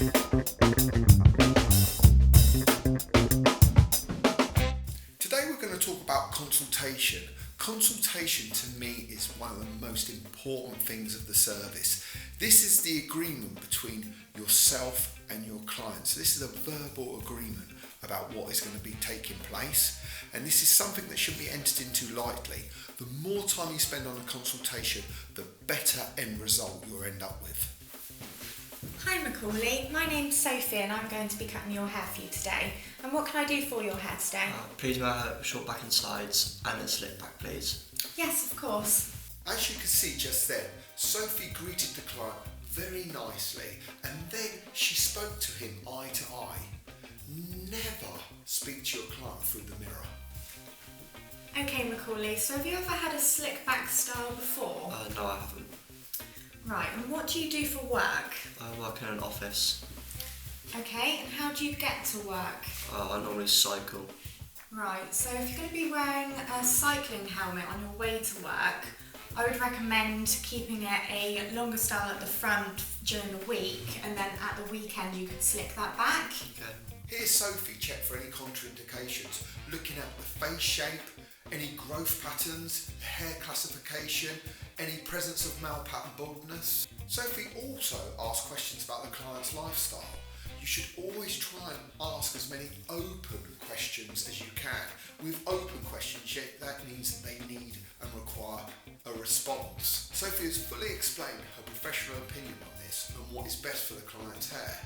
Today we're going to talk about consultation. Consultation to me is one of the most important things of the service. This is the agreement between yourself and your client. So this is a verbal agreement about what is going to be taking place, and this is something that shouldn't be entered into lightly. The more time you spend on a consultation, the better end result you'll end up with. Hi Macaulay, my name's Sophie and I'm going to be cutting your hair for you today. And what can I do for your hair today? Please may I have a short back and sides and a slick back, please. Yes, of course. As you can see just then, Sophie greeted the client very nicely, and then she spoke to him eye to eye. Never speak to your client through the mirror. Okay Macaulay, so have you ever had a slick back style before? No, I haven't. Right, and what do you do for work? I work in an office. Okay, and how do you get to work? I normally cycle. Right, so if you're going to be wearing a cycling helmet on your way to work, I would recommend keeping it a longer style at the front during the week, and then at the weekend you could slick that back. Okay. Here's Sophie check for any contraindications, looking at the face shape, any growth patterns, hair classification, any presence of male pattern baldness. Sophie also asks questions about the client's lifestyle. You should always try and ask as many open questions as you can. With open questions, yet that means that they need and require a response. Sophie has fully explained her professional opinion on this and what is best for the client's hair.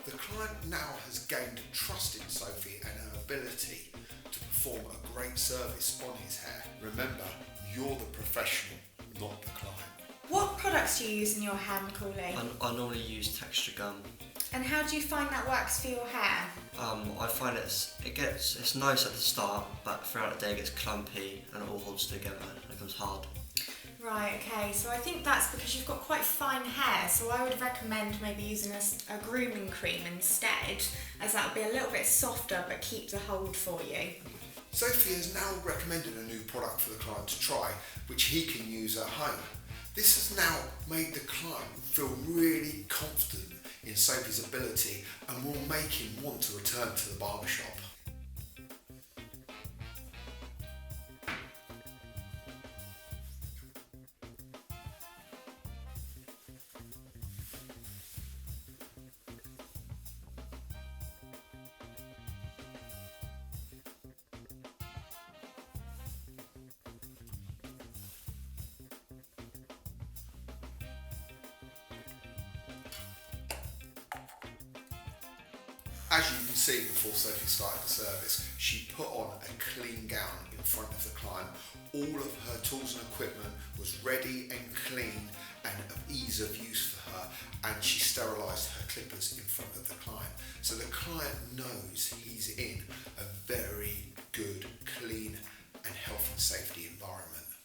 The client now has gained trust in Sophie and her ability to perform a great service on his hair. Remember, you're the professional, not the client. What products do you use in your hair, Macaulay? I normally use texture gum. And how do you find that works for your hair? I find it's nice at the start, but throughout the day it gets clumpy and it all holds together and it becomes hard. Right, okay, so I think that's because you've got quite fine hair, so I would recommend maybe using a grooming cream instead, as that would be a little bit softer but keep the hold for you. Sophie has now recommended a new product for the client to try, which he can use at home. This has now made the client feel really confident in Sophie's ability and will make him want to return to the barbershop. As you can see, before Sophie started the service, she put on a clean gown in front of the client. All of her tools and equipment was ready and clean and of ease of use for her, and she sterilised her clippers in front of the client. So the client knows he's in a very good, clean and health and safety environment.